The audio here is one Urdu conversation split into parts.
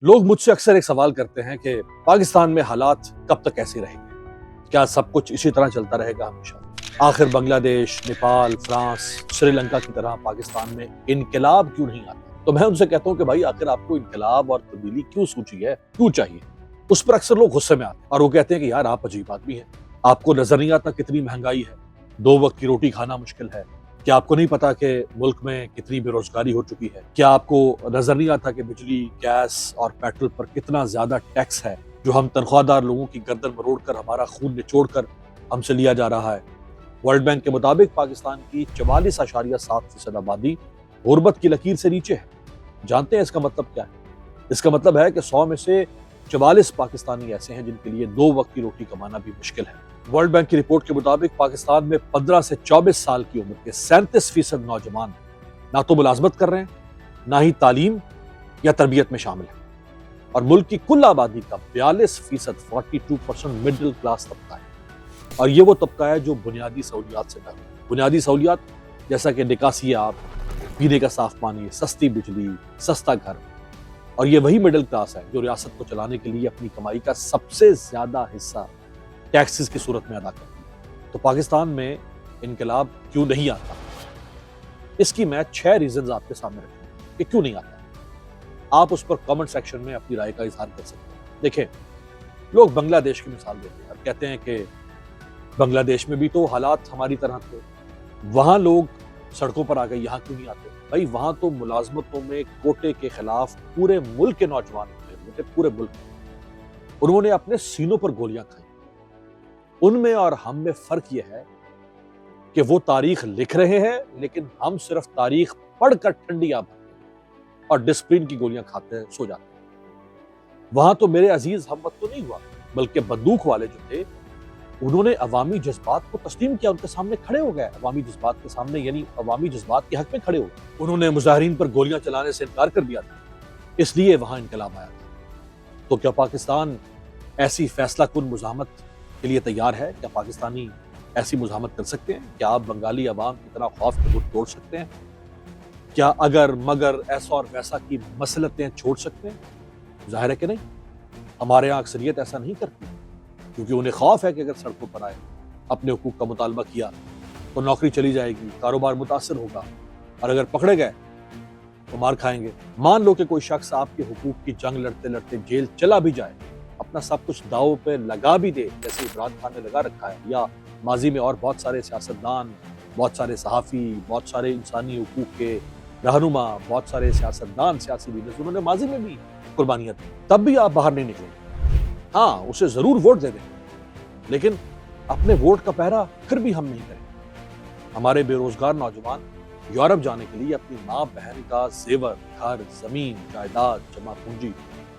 لوگ مجھ سے اکثر ایک سوال کرتے ہیں کہ پاکستان میں حالات کب تک ایسے رہیں گے؟ کیا سب کچھ اسی طرح چلتا رہے گا ہمیشہ؟ آخر بنگلہ دیش، نیپال، فرانس، سری لنکا کی طرح پاکستان میں انقلاب کیوں نہیں آتا؟ تو میں ان سے کہتا ہوں کہ بھائی آخر آپ کو انقلاب اور تبدیلی کیوں سوچی ہے، کیوں چاہیے؟ اس پر اکثر لوگ غصے میں آتے ہیں اور وہ کہتے ہیں کہ یار آپ عجیب آدمی ہیں، آپ کو نظر نہیں آتا کتنی مہنگائی ہے، 2 وقت کی روٹی کھانا مشکل ہے، کیا آپ کو نہیں پتا کہ ملک میں کتنی بے روزگاری ہو چکی ہے؟ کیا آپ کو نظر نہیں آتا کہ بجلی، گیس اور پیٹرول پر کتنا زیادہ ٹیکس ہے جو ہم تنخواہ دار لوگوں کی گردن مروڑ کر، ہمارا خون نچوڑ کر ہم سے لیا جا رہا ہے؟ ورلڈ بینک کے مطابق پاکستان کی 44.7% آبادی غربت کی لکیر سے نیچے ہے۔ جانتے ہیں اس کا مطلب کیا ہے؟ اس کا مطلب ہے کہ 100 میں سے 44 پاکستانی ایسے ہیں جن کے لیے 2 وقت کی روٹی کمانا بھی مشکل ہے۔ ورلڈ بینک کی رپورٹ کے مطابق پاکستان میں 15 سے 24 سال کی عمر کے 37% نوجوان نہ تو ملازمت کر رہے ہیں، نہ ہی تعلیم یا تربیت میں شامل ہیں، اور ملک کی کل آبادی کا 42% 42% مڈل کلاس طبقہ ہے، اور یہ وہ طبقہ ہے جو بنیادی سہولیات سے محروم ہے۔ بنیادی سہولیات جیسا کہ نکاسی آب، پینے کا صاف پانی، سستی بجلی، سستا گھر، اور یہ وہی مڈل کلاس ہے جو ریاست کو چلانے کے لیے اپنی کمائی کا سب سے زیادہ حصہ ٹیکسز کی صورت میں ادا کرتی ہے۔ تو پاکستان میں انقلاب کیوں نہیں آتا؟ اس کی میں 6 ریزنز آپ کے سامنے رکھوں گا کہ کیوں نہیں آتا۔ آپ اس پر کامنٹ سیکشن میں اپنی رائے کا اظہار کر سکتے ہیں۔ دیکھیں، لوگ بنگلہ دیش کی مثال دیتے ہیں اور کہتے ہیں کہ بنگلہ دیش میں بھی تو حالات ہماری طرح تھے، وہاں لوگ سڑکوں پر آ گئے، یہاں کیوں نہیں آتے؟ بھائی وہاں تو ملازمتوں میں کوٹے کے خلاف پورے ملک کے نوجوان ہوتے، پورے ملک میں انہوں نے اپنے سینوں پر گولیاں کھائیں۔ ان میں اور ہم میں فرق یہ ہے کہ وہ تاریخ لکھ رہے ہیں، لیکن ہم صرف تاریخ پڑھ کر ٹھنڈی آب اور ڈسپلن کی گولیاں کھاتے ہیں، سو جاتے ہیں۔ وہاں تو میرے عزیز ہم وقت تو نہیں ہوا، بلکہ بندوق والے جو تھے انہوں نے عوامی جذبات کو تسلیم کیا، ان کے سامنے کھڑے ہو گئے، عوامی جذبات کے سامنے، یعنی عوامی جذبات کے حق میں کھڑے ہو گئے۔ انہوں نے مظاہرین پر گولیاں چلانے سے انکار کر دیا تھا، اس لیے وہاں انقلاب آیا تھا۔ تو کیا پاکستان ایسی فیصلہ کن مزاحمت کے لیے تیار ہے؟ کیا پاکستانی ایسی مزاحمت کر سکتے ہیں؟ کیا آپ بنگالی عوام کی طرح خوف کے گھٹ توڑ سکتے ہیں؟ کیا اگر مگر ایسا اور ویسا کی مسلطیں چھوڑ سکتے ہیں؟ ظاہر ہے کہ نہیں۔ ہمارے یہاں اکثریت ایسا نہیں کرتی، کیونکہ انہیں خوف ہے کہ اگر سڑکوں پر آئے، اپنے حقوق کا مطالبہ کیا تو نوکری چلی جائے گی، کاروبار متاثر ہوگا، اور اگر پکڑے گئے تو مار کھائیں گے۔ مان لو کہ کوئی شخص آپ کے حقوق کی جنگ لڑتے لڑتے جیل چلا بھی جائے، اپنا سب کچھ داؤ پہ لگا بھی دے، جیسے عمران خان نے لگا رکھا ہے، یا ماضی میں اور بہت سارے سیاستدان، بہت سارے صحافی، بہت سارے انسانی حقوق کے رہنما، بہت سارے سیاستدان، سیاسی لیڈرز، انہوں نے ماضی میں بھی قربانیاں دی، تب بھی آپ باہر نہیں نکلے۔ ہاں، اسے ضرور ووٹ دے دیں، لیکن اپنے ووٹ کا پہرا پھر بھی ہم نہیں کریں۔ ہمارے بے روزگار نوجوان یورپ جانے کے لیے اپنی ماں بہن کا زیور، گھر، زمین، جائیداد، جمع پونجی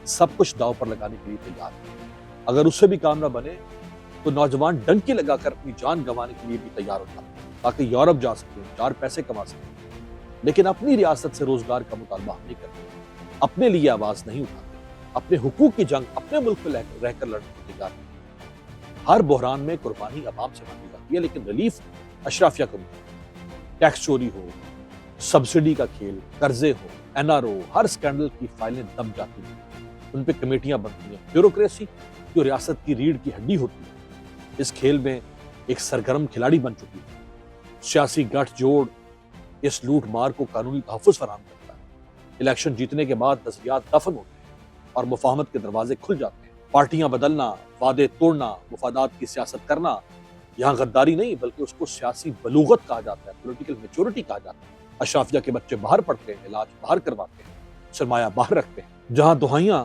سب کچھ داؤ پر لگانے کے لیے تیار ہے۔ اگر اس سے بھی کام نہ بنے تو نوجوان ڈنکی لگا کر اپنی جان گنوانے کے لیے بھی تیار ہوتا ہے، تاکہ یورپ جا سکیں، 4 پیسے کما سکیں۔ لیکن اپنی ریاست سے روزگار کا مطالبہ ہم نہیں کرتے، اپنے لیے آواز نہیں اٹھاتے، اپنے حقوق کی جنگ اپنے ملک میں رہ کر لڑنے کو تیار ہیں۔ ہر بحران میں قربانی عوام سے مانگی جاتی ہے، لیکن ریلیف اشرافیہ کو ملتا ہے۔ ٹیکس چوری ہو، سبسڈی کا کھیل، قرضے ہو، NRO، ہر سکینڈل کی فائلیں دب جاتی ہیں، ان پہ کمیٹیاں بنتی ہیں۔ بیوروکریسی جو ریاست کی ریڑھ کی ہڈی ہوتی ہے، اس کھیل میں ایک سرگرم کھلاڑی بن چکی ہے۔ سیاسی گٹھ جوڑ اس لوٹ مار کو قانونی تحفظ فراہم کرتا ہے۔ الیکشن جیتنے کے بعد نظریات دفن ہوتے ہیں اور مفاہمت کے دروازے کھل جاتے ہیں۔ پارٹیاں بدلنا، وعدے توڑنا، مفادات کی سیاست کرنا، یہاں غداری نہیں بلکہ اس کو سیاسی بلوغت کہا جاتا ہے، پولیٹیکل میچورٹی کہا جاتا ہے۔ اشرافیہ کے بچے باہر پڑھتے ہیں، علاج باہر کرواتے ہیں، سرمایہ باہر رکھتے ہیں۔ جہاں دہائیاں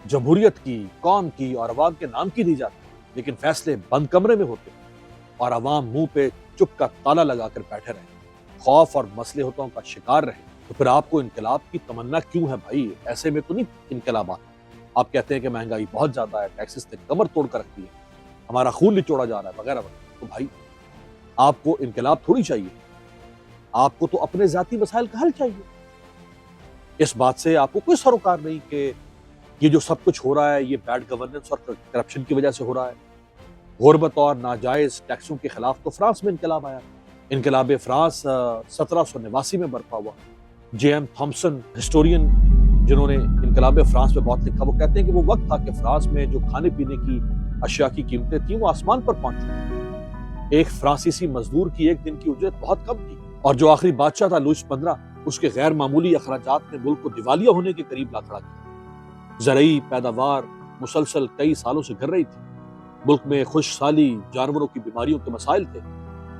جمہوریت کی، قوم کی اور عوام کے نام کی دی جاتی ہیں، لیکن فیصلے بند کمرے میں ہوتے ہیں اور عوام منہ پہ چپ کا تالا لگا کر بیٹھے رہے، خوف اور مسلحتوں کا شکار رہے، تو پھر آپ کو انقلاب کی تمنا کیوں ہے بھائی؟ ایسے میں تو نہیں انقلاب آتا۔ آپ کہتے ہیں کہ مہنگائی بہت زیادہ ہے، ٹیکسز نے کمر توڑ کر رکھی ہے، ہمارا خون نچوڑا جا رہا ہے، وغیرہ وغیرہ۔ تو بھائی آپ کو انقلاب تھوڑی چاہیے، آپ کو تو اپنے ذاتی مسائل کا حل چاہیے۔ اس بات سے آپ کو کوئی سروکار نہیں کہ یہ جو سب کچھ ہو رہا ہے یہ بیڈ گورننس اور کرپشن کی وجہ سے ہو رہا ہے۔ غربت اور ناجائز ٹیکسوں کے خلاف تو فرانس میں انقلاب آیا، انقلاب فرانس 1789 میں برپا ہوا۔ جے ایم تھامسن ہسٹورین جنہوں نے انقلاب فرانس میں بہت لکھا، وہ کہتے ہیں کہ وہ وقت تھا کہ فرانس میں جو کھانے پینے کی اشیاء کی قیمتیں تھیں وہ آسمان پر پہنچ چکی۔ ایک فرانسیسی مزدور کی ایک دن کی اجرت بہت کم تھی، اور جو آخری بادشاہ تھا لوئس 15، اس کے غیر معمولی اخراجات نے ملک کو دیوالیہ ہونے کے قریب لا کھڑا کیا۔ زرعی پیداوار مسلسل کئی سالوں سے گر رہی تھی، ملک میں خشک سالی، جانوروں کی بیماریوں کے مسائل تھے،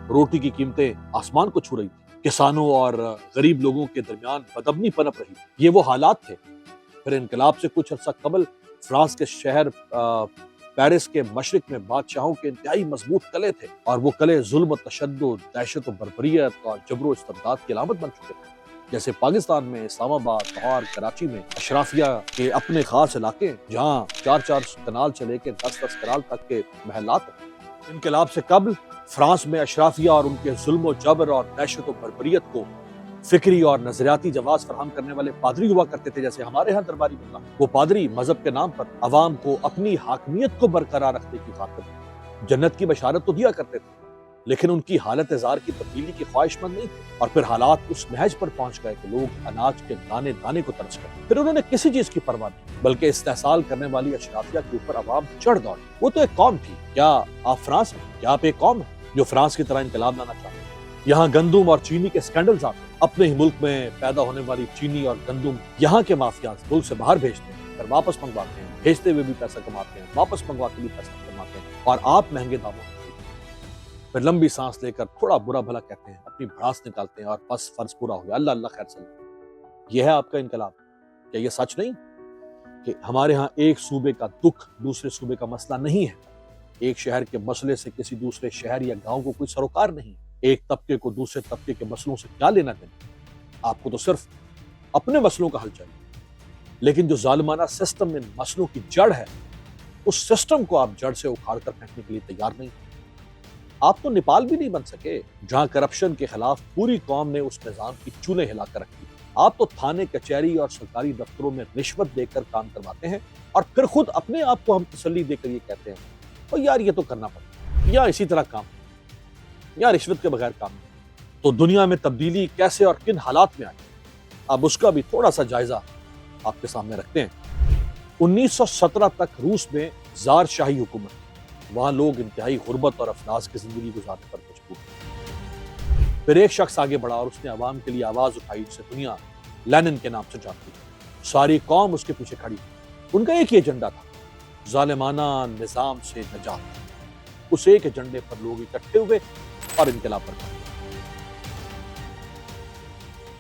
روٹی کی قیمتیں آسمان کو چھو رہی تھی، کسانوں اور غریب لوگوں کے درمیان بدامنی پنپ رہی تھی۔ یہ وہ حالات تھے۔ پھر انقلاب سے کچھ عرصہ قبل فرانس کے شہر پیرس کے مشرق میں بادشاہوں کے انتہائی مضبوط قلعے تھے، اور وہ قلعے ظلم و تشدد، دہشت و بربریت اور جبر و استبداد کی علامت بن چکے تھے۔ جیسے پاکستان میں اسلام آباد، لاہور، کراچی میں اشرافیہ کے اپنے خاص علاقے ہیں جہاں 4 کنال سے لے کے 10 کنال تک کے محلات ہیں۔ انقلاب سے قبل فرانس میں اشرافیہ اور ان کے ظلم و جبر اور دہشت و بربریت کو فکری اور نظریاتی جواز فراہم کرنے والے پادری ہوا کرتے تھے، جیسے ہمارے ہاں درباری ملا۔ وہ پادری مذہب کے نام پر عوام کو اپنی حاکمیت کو برقرار رکھنے کی خاطر جنت کی بشارت تو دیا کرتے تھے، لیکن ان کی حالت زار کی تبدیلی کی خواہش مند نہیں تھے، اور پھر حالات اس نہج پر پہنچ گئے کہ لوگ اناج کے دانے دانے کو ترس گئے۔ پھر انہوں نے کسی چیز کی پرواہ نہیں، بلکہ استحصال کرنے والی اشرافیہ کے اوپر عوام چڑھ دوڑی۔ وہ تو ایک قوم تھی۔ کیا آپ فرانس ہیں؟ کیا آپ ایک قوم ہیں جو فرانس کی طرح انقلاب لانا چاہتے ہیں؟ یہاں گندم اور چینی کے اسکینڈلز آتے ہیں، اپنے ہی ملک میں پیدا ہونے والی چینی اور گندم یہاں کے مافیاز ملک سے باہر بھیجتے ہیں، پھر واپس منگواتے ہیں، بھیجتے ہوئے بھی پیسہ کماتے ہیں، واپس منگوا کے بھی پیسہ کماتے ہیں، اور آپ مہنگے داموں میں پھر لمبی سانس لے کر تھوڑا برا بھلا کہتے ہیں، اپنی بھڑاس نکالتے ہیں، اور بس فرض پورا ہو گیا، اللہ اللہ خیر سلام۔ یہ ہے آپ کا انقلاب۔ کیا یہ سچ نہیں کہ ہمارے ہاں ایک صوبے کا دکھ دوسرے صوبے کا مسئلہ نہیں ہے؟ ایک شہر کے مسئلے سے کسی دوسرے شہر یا گاؤں کو کوئی سروکار نہیں؟ ایک طبقے کو دوسرے طبقے کے مسئلوں سے کیا لینا دینا؟ آپ کو تو صرف اپنے مسئلوں کا حل چاہیے، لیکن جو ظالمانہ سسٹم ان مسئلوں کی جڑ ہے، اس سسٹم کو آپ جڑ سے اکھاڑ کر پھینکنے کے لیے تیار نہیں۔ آپ تو نیپال بھی نہیں بن سکے جہاں کرپشن کے خلاف پوری قوم نے اس نظام کی چولیں ہلا کر رکھی۔ آپ تو تھانے، کچہری اور سرکاری دفتروں میں رشوت دے کر کام کرواتے ہیں، اور پھر خود اپنے آپ کو ہم تسلی دے کر یہ کہتے ہیں اور یار یہ تو کرنا پڑتا، یا اسی طرح کام، یا رشوت کے بغیر کام نہیں۔ تو دنیا میں تبدیلی کیسے اور کن حالات میں آئی، اب اس کا بھی تھوڑا سا جائزہ آپ کے سامنے رکھتے ہیں۔ 1917 تک روس میں زار شاہی حکومت تھی، وہاں لوگ انتہائی غربت اور افلاس کی زندگی گزارنے پر مجبور تھے۔ پھر ایک شخص آگے بڑھا اور اس نے عوام کے لیے آواز اٹھائی جسے دنیا لینن کے نام سے جانتی ہے۔ ساری قوم اس کے پیچھے کھڑی تھی۔ ان کا ایک ہی ایجنڈا تھا، ظالمانہ نظام سے نجات۔ اس ایک ایجنڈے پر لوگ اکٹھے ہوئے اور انقلاب پر کھڑے۔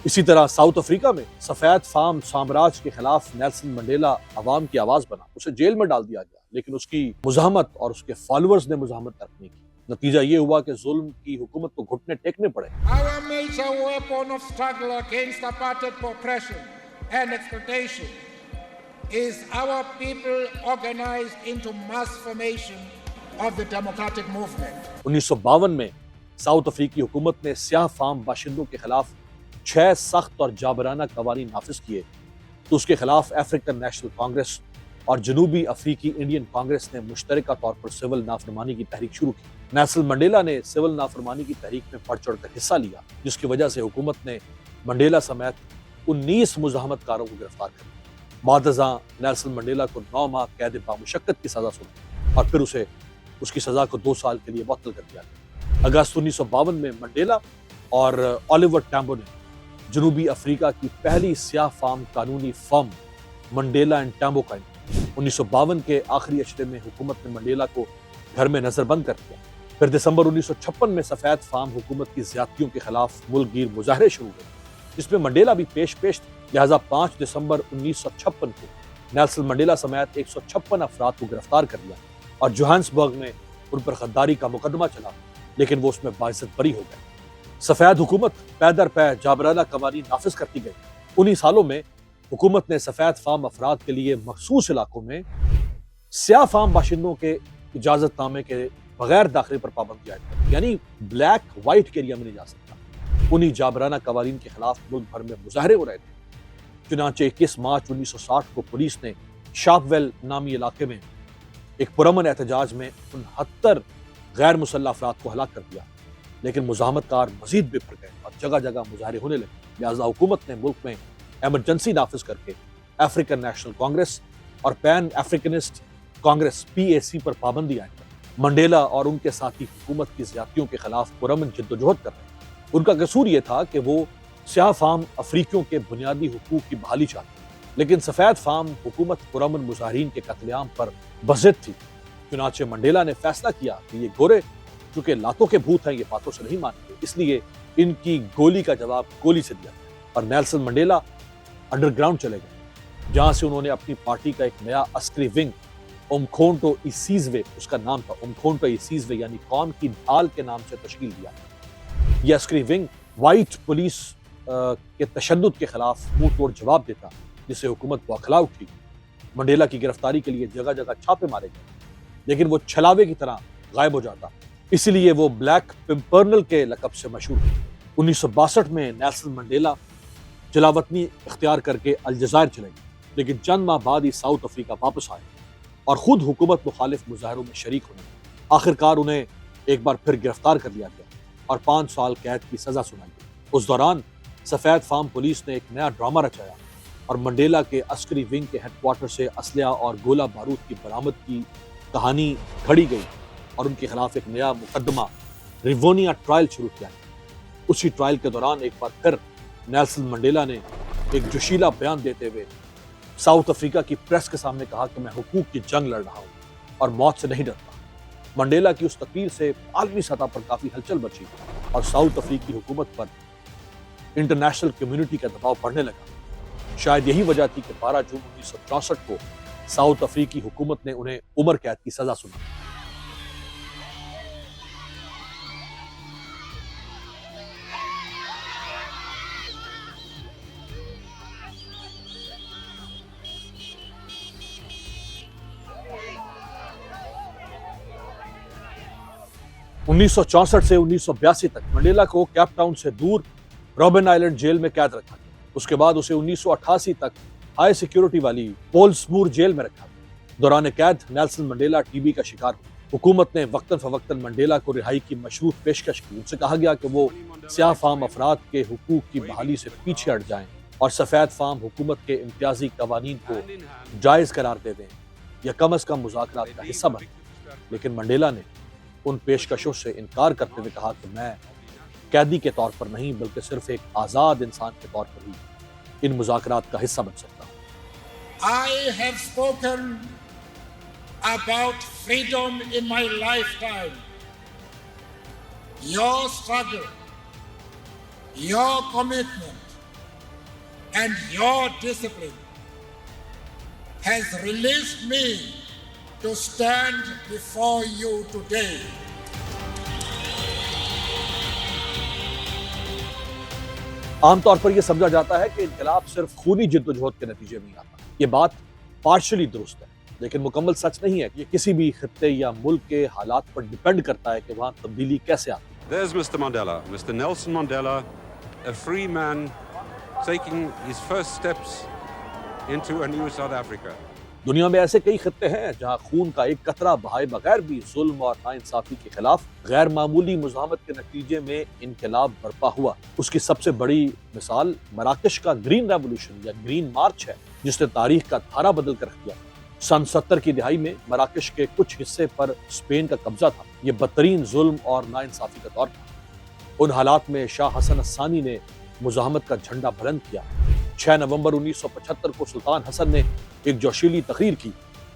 اسی طرح ساؤتھ افریقہ میں سفید فام سامراج کے خلاف نیلسن منڈیلا عوام کی آواز بنا، اسے جیل میں ڈال دیا گیا، لیکن اس کی مزاحمت اور اس کے فالوورز نے مزاحمت ترک نہیں کی۔ نتیجہ یہ ہوا کہ ظلم کی حکومت کو گھٹنے ٹیکنے پڑے۔ Our major weapon of struggle against apartheid oppression and exploitation is our people organized into mass formation of the democratic movement۔ 1952 میں ساؤتھ افریقی حکومت نے سیاہ فام باشندوں کے خلاف 6 سخت اور جابرانہ قوانین نافذ کیے، تو اس کے خلاف افریقن نیشنل کانگریس اور جنوبی افریقی انڈین کانگریس نے مشترکہ طور پر سول نافرمانی کی تحریک شروع کی۔ نیلسن منڈیلا نے سول نافرمانی کی تحریک میں بڑھ چڑھ کر حصہ لیا، جس کی وجہ سے حکومت نے منڈیلا سمیت 19 مزاحمت کاروں کو گرفتار کر لیا۔ بعد ازاں نیلسن منڈیلا کو 9 ماہ قید بامشقت کی سزا سنی، اور پھر اسے اس کی سزا کو 2 سال کے لیے معطل کر دیا گیا۔ اگست 1952 میں منڈیلا اور اولیور ٹیمبو نے جنوبی افریقہ کی پہلی سیاہ فام قانونی فرم منڈیلا اینڈ ٹیمبو قائم کی۔ 1952 کے آخری اشرے میں حکومت نے منڈیلا کو گھر میں نظر بند کر دیا۔ پھر دسمبر 1956 میں سفید فام حکومت کی زیادتیوں کے خلاف ملک گیر مظاہرے شروع ہوئے، جس میں منڈیلا بھی پیش تھے۔ لہٰذا 5 دسمبر 1956 کو نیلسن منڈیلا سمیت 156 افراد کو گرفتار کر لیا، اور جوہانسبرگ میں ان پر غداری کا مقدمہ چلا، لیکن وہ اس میں باعزت بری ہو گئے۔ سفید حکومت پے در پے جابرانہ قوانین نافذ کرتی گئی۔ انہی سالوں میں حکومت نے سفید فام افراد کے لیے مخصوص علاقوں میں سیاہ فام باشندوں کے اجازت نامے کے بغیر داخلے پر پابندی عائد کی، یعنی بلیک وائٹ کے ایریا میں نہیں جا سکتا۔ انہی جابرانہ قوانین کے خلاف ملک بھر میں مظاہرے ہو رہے تھے۔ چنانچہ 21 مارچ 1960 کو پولیس نے شاپ ویل نامی علاقے میں ایک پرامن احتجاج میں 69 غیر مسلح افراد کو ہلاک کر دیا، لیکن مزاحمت کار مزید بکھر گئے اور جگہ جگہ مظاہرے ہونے لگے۔ لہٰذا حکومت نے ملک میں ایمرجنسی نافذ کر کے افریقن نیشنل کانگریس اور پین افریکنسٹ کانگریس PAC پر پابندی عائد کر۔ منڈیلا اور ان کے ساتھی حکومت کی زیادتیوں کے خلاف پرامن جدوجہد کر رہے ہیں۔ ان کا قصور یہ تھا کہ وہ سیاہ فام افریقیوں کے بنیادی حقوق کی بحالی چاہتے ہیں، لیکن سفید فام حکومت پرامن مظاہرین کے قتل عام پر بضد تھی۔ چنانچہ منڈیلا نے فیصلہ کیا کہ یہ گورے چونکہ لاتوں کے بھوت ہیں، یہ باتوں سے نہیں مانیں گے، اس لیے ان کی گولی کا جواب گولی سے دیا اور نیلسن منڈیلا انڈر گراؤنڈ چلے گئے، جہاں سے انہوں نے اپنی پارٹی کا ایک نیا عسکری ونگ امکھونٹو اسیزوے، اس کا نام تھا امکھونٹو اسیزوے یعنی قوم کی ڈھال کے نام سے تشکیل دیا۔ یہ عسکری ونگ وائٹ پولیس کے تشدد کے خلاف منہ توڑ جواب دیتا، جسے حکومت بوکھلا اٹھی۔ منڈیلا کی گرفتاری کے لیے جگہ جگہ چھاپے مارے گئے، لیکن وہ چھلاوے کی طرح غائب ہو جاتا، اسی لیے وہ بلیک پمپرنل کے لقب سے مشہور ہے۔ 1962 میں نیلسن منڈیلا جلاوطنی اختیار کر کے الجزائر چلے گئے، لیکن چند ماہ بعد ہی ساؤتھ افریقہ واپس آئے اور خود حکومت مخالف مظاہروں میں شریک ہونے لگے۔ آخرکار انہیں ایک بار پھر گرفتار کر لیا گیا اور 5 سال قید کی سزا سنائی گئی۔ اس دوران سفید فام پولیس نے ایک نیا ڈرامہ رچایا اور منڈیلا کے عسکری ونگ کے ہیڈ کوارٹر سے اسلحہ اور گولہ بارود کی برآمد کی کہانی گھڑی گئی اور ان کے خلاف ایک نیا مقدمہ ریوونیا ٹرائل شروع کیا گیا۔ اسی ٹرائل کے دوران ایک بار پھر نیلسن منڈیلا نے ایک جوشیلا بیان دیتے ہوئے ساؤتھ افریقہ کی پریس کے سامنے کہا کہ میں حقوق کی جنگ لڑ رہا ہوں اور موت سے نہیں ڈرتا۔ منڈیلا کی اس تقریر سے عالمی سطح پر کافی ہلچل مچی اور ساؤتھ افریقی حکومت پر انٹرنیشنل کمیونٹی کا دباؤ بڑھنے لگا۔ شاید یہی وجہ تھی کہ 12 جون 1964 کو ساؤتھ افریقی حکومت نے انہیں عمر قید کی سزا سنائی۔ انیس سو 64 سے 1982 تک منڈیلا کو کیپ ٹاؤن سے دور رابن آئلینڈ جیل میں قید رکھا گیا۔ اس کے بعد اسے 1988 تک ہائی سیکیورٹی والی پولسمور جیل میں رکھا گیا۔ دوران قید نیلسن منڈیلا TB کا شکار ہوئے۔ حکومت نے وقتاً فوقتاً منڈیلا کو رہائی کی مشروط پیشکش کی۔ ان سے کہا گیا کہ وہ سیاہ فام افراد کے حقوق کی بحالی سے پیچھے ہٹ جائیں اور سفید فام حکومت کے امتیازی قوانین کو جائز قرار دے دیں یا کم از کم مذاکرات کا حصہ بنیں، لیکن منڈیلا نے ان پیشکشوں سے انکار کرتے ہوئے کہا کہ میں قیدی کے طور پر نہیں بلکہ صرف ایک آزاد انسان کے طور پر ہی ان مذاکرات کا حصہ بن سکتا ہوں۔ I have spoken about freedom in my lifetime. Your struggle, your commitment, and your discipline has released me to stand before you today. عام طور پر یہ سمجھا جاتا ہے کہ انقلاب صرف خونی جدوجہد کے نتیجے میں آتا ہے۔ یہ بات پارشلی درست ہے، لیکن مکمل سچ نہیں ہے۔ یہ کسی بھی خطے یا ملک کے حالات پر ڈیپینڈ کرتا ہے کہ وہاں تبدیلی کیسے آتی ہے۔ There's Mr. Mandela, Mr. Nelson Mandela, a free man taking his first steps into a new South Africa. دنیا میں ایسے کئی خطے ہیں جہاں خون کا ایک قطرہ بہائے بغیر بھی ظلم اور ناانصافی کے خلاف غیر معمولی مزاحمت کے نتیجے میں انقلاب برپا ہوا۔ اس کی سب سے بڑی مثال مراکش کا گرین ریولوشن یا گرین مارچ ہے، جس نے تاریخ کا دھارا بدل کر رکھ دیا۔ سن 70 کی دہائی میں مراکش کے کچھ حصے پر اسپین کا قبضہ تھا۔ یہ بدترین ظلم اور ناانصافی کا دور تھا۔ ان حالات میں شاہ حسن الثانی نے مزاحمت کا جھنڈا بلند کیا۔ 6 نومبر 1975 کو سلطان حسن نے ایک جوشیلی تقریر کی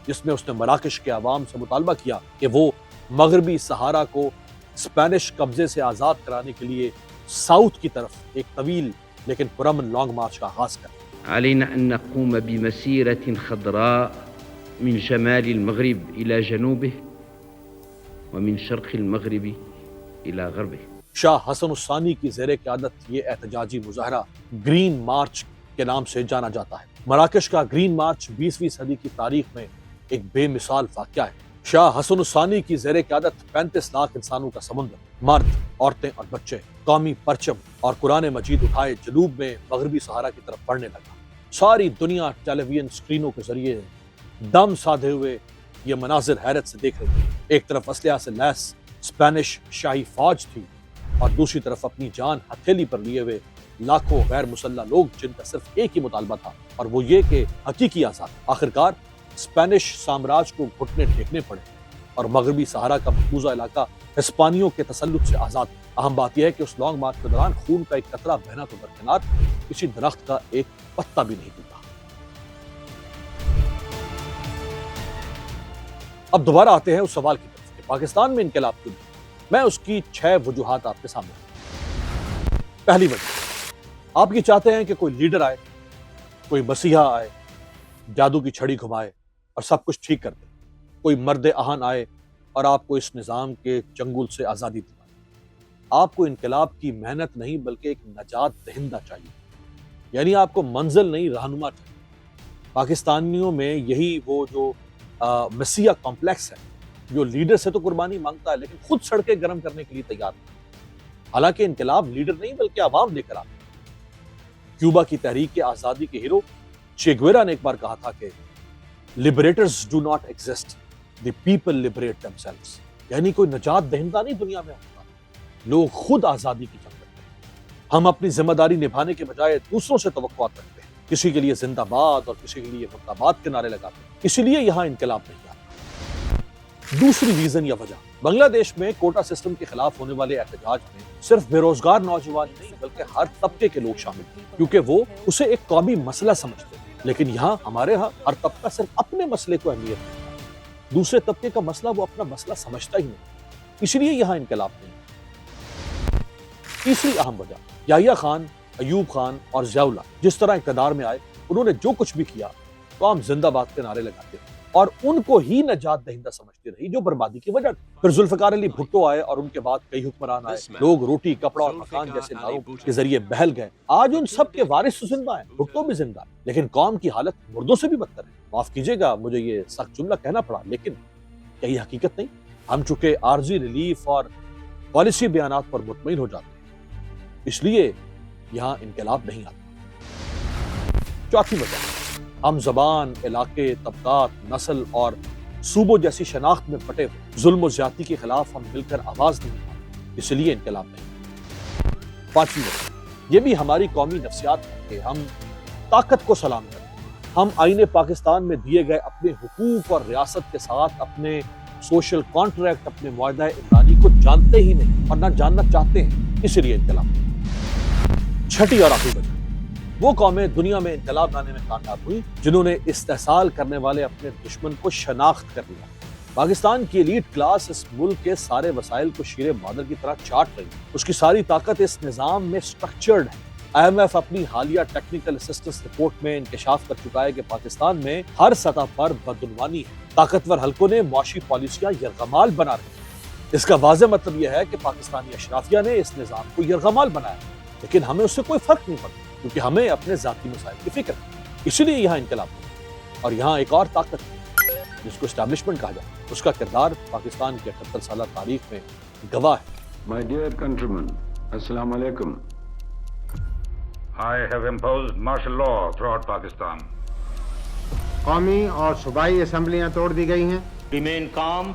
جس میں اس نے مراکش کے عوام سے مطالبہ کیا کہ وہ مغربی صحارا کو اسپینش قبضے سے آزاد کرانے کے لیے ساؤتھ کی طرف ایک طویل لیکن پرامن لانگ مارچ کا آغاز کریں۔ علينا أن نقوم بمسيرة خضراء من شمال المغرب إلى جنوبه ومن شرق المغرب إلى غربه۔ شاہ حسن الثانی کی زیر قیادت یہ احتجاجی مظاہرہ گرین مارچ کے نام سے جانا جاتا ہے۔ مراکش کا گرین مارچ 20ویں صدی کی تاریخ میں ایک بے مثال واقعہ ہے۔ شاہ حسن الثانی کی زیر قیادت 35 لاکھ انسانوں کا سمندر، مرد، عورتیں اور بچے، قومی پرچم اور قرآن مجید اٹھائے جنوب میں مغربی صحارا کی طرف بڑھنے لگا۔ ساری دنیا ٹیلی ویژن اسکرینوں کے ذریعے دم سادھے ہوئے یہ مناظر حیرت سے دیکھ رہے تھے۔ ایک طرف اسلحہ سے لیس اسپینش شاہی فوج تھی اور دوسری طرف اپنی جان ہتھیلی پر لیے ہوئے لاکھوں غیر مسلح لوگ جن کا صرف ایک ہی مطالبہ تھا اور وہ یہ کہ حقیقی آزاد آخرکار اسپینش سامراج کو گھٹنے ٹیکنے پڑے اور مغربی صحرا کا مقبوضہ علاقہ ہسپانیوں کے تسلط سے آزاد۔ اہم بات یہ ہے کہ اس لانگ مارچ کے دوران خون کا ایک قطرہ بہنا تو درکنار، کسی درخت کا ایک پتا بھی نہیں ٹوٹا۔ اب دوبارہ آتے ہیں اس سوال کی طرف کہ پاکستان میں انقلاب کیوں نہیں؟ میں اس کی 6 وجوہات آپ کے سامنے رکھتا ہوں۔ پہلی وجہ، آپ یہ چاہتے ہیں کہ کوئی لیڈر آئے، کوئی مسیحا آئے، جادو کی چھڑی گھمائے اور سب کچھ ٹھیک کر دے، کوئی مرد اہن آئے اور آپ کو اس نظام کے چنگل سے آزادی دلائے۔ آپ کو انقلاب کی محنت نہیں بلکہ ایک نجات دہندہ چاہیے، یعنی آپ کو منزل نہیں رہنما چاہیے۔ پاکستانیوں میں یہی وہ جو مسیحا کمپلیکس ہے، جو لیڈر سے تو قربانی مانگتا ہے لیکن خود سڑکیں گرم کرنے کے لیے تیار ہے۔ حالانکہ انقلاب لیڈر نہیں بلکہ عوام لے کر آتے ہیں۔ کیوبا کی تحریک کے آزادی کے ہیرو چے گویرا نے ایک بار کہا تھا کہ liberators do not exist, the people liberate themselves، یعنی کوئی نجات دہندہ نہیں دنیا میں ہوتا، لوگ خود آزادی کی جنگ کرتے ہیں۔ ہم اپنی ذمہ داری نبھانے کے بجائے دوسروں سے توقعات رکھتے ہیں، کسی کے لیے زندہ باد اور کسی کے لیے مرداباد کے نعرے لگاتے ہیں، اسی لیے یہاں انقلاب نہیں آتا۔ دوسری ریزن یا وجہ، بنگلہ دیش میں کوٹا سسٹم کے خلاف ہونے والے احتجاج میں صرف بے روزگار نوجوان نہیں بلکہ ہر طبقے کے لوگ شامل ہیں، کیونکہ وہ اسے ایک قومی مسئلہ سمجھتے ہیں۔ لیکن ہمارے ہاں ہر طبقہ صرف اپنے مسئلے کو اہمیت دیتا ہے، دوسرے طبقے کا مسئلہ وہ اپنا مسئلہ سمجھتا ہی نہیں، اسی لیے یہاں انقلاب نہیں۔ تیسری اہم وجہ، یحییٰ خان، ایوب خان اور ضیاء اللہ جس طرح اقتدار میں آئے، انہوں نے جو کچھ بھی کیا قوم زندہ باد کے نعرے لگاتے اور ان کو ہی نجات دہندہ سمجھتی رہی جو بربادی کی وجہ تھی۔ پھر ذوالفقار علی بھٹو آئے اور ان کے بعد کئی حکمران آئے، لوگ روٹی، کپڑا اور مکان جیسے نعروں کے ذریعے بہل گئے۔ آج ان سب کے وارث تو زندہ ہیں، بھٹو بھی زندہ ہے، لیکن قوم کی حالت مردوں سے بھی بدتر ہے۔ معاف کیجیے گا مجھے یہ سخت جملہ کہنا پڑا، لیکن کیا یہ حقیقت نہیں؟ ہم چونکہ عارضی ریلیف اور پالیسی بیانات پر مطمئن ہو جاتے ہیں، اس لیے یہاں انقلاب نہیں آتا۔ چوتھی وجہ، ہم زبان، علاقے، طبقات، نسل اور صوبوں جیسی شناخت میں پٹے ہوئے، ظلم و زیادتی کے خلاف ہم مل کر آواز نہیں اٹھاتے، اس لیے انقلاب نہیں۔ پانچویں وجہ، یہ بھی ہماری قومی نفسیات ہے کہ ہم طاقت کو سلام کرتے ہیں۔ ہم آئین پاکستان میں دیے گئے اپنے حقوق اور ریاست کے ساتھ اپنے سوشل کانٹریکٹ، اپنے معاہدہ عمرانی کو جانتے ہی نہیں اور نہ جاننا چاہتے ہیں، اس لیے انقلاب نہیں۔ چھٹی اور آخری وجہ، وہ قومیں دنیا میں انقلاب لانے میں کامیاب ہوئی جنہوں نے استحصال کرنے والے اپنے دشمن کو شناخت کر لیا۔ پاکستان کی ایلیٹ کلاس اس ملک کے سارے وسائل کو شیر مادر کی طرح چاٹ رہی ہے، اس کی ساری طاقت اس نظام میں سٹرکچرڈ ہے۔ IMF اپنی حالیہ ٹیکنیکل اسسٹنس رپورٹ میں انکشاف کر چکا ہے کہ پاکستان میں ہر سطح پر بدعنوانی ہے، طاقتور حلقوں نے معاشی پالیسیاں یرغمال بنا رہی ہیں۔ اس کا واضح مطلب یہ ہے کہ پاکستانی اشرافیہ نے اس نظام کو یرغمال بنایا، لیکن ہمیں اس سے کوئی فرق نہیں پڑتا کیونکہ ہمیں اپنے ذاتی مسائل کی فکر ہے، اسی لیے یہاں انقلاب ہے۔ اور یہاں ایک اور طاقت ہے جس کو اسٹیبلشمنٹ کہا جائے، اس کا کردار پاکستان کی 78 سالہ تاریخ میں گواہ ہے۔ My dear countrymen, Assalamu alaikum. I have imposed martial law throughout Pakistan. قومی اور صوبائی اسمبلیاں توڑ دی گئی ہیں۔ Remain calm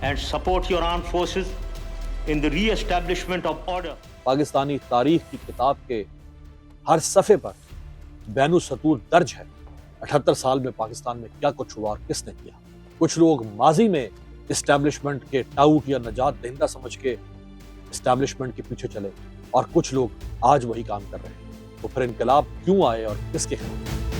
and support your armed forces in the re-establishment of order. Pakistani تاریخ کی کتاب کے ہر صفحے پر بین السطور درج ہے 78 سال میں پاکستان میں کیا کچھ ہوا اور کس نے کیا۔ کچھ لوگ ماضی میں اسٹیبلشمنٹ کے ٹاؤٹ یا نجات دہندہ سمجھ کے اسٹیبلشمنٹ کے پیچھے چلے اور کچھ لوگ آج وہی کام کر رہے ہیں۔ تو پھر انقلاب کیوں آئے اور کس کے خلاف؟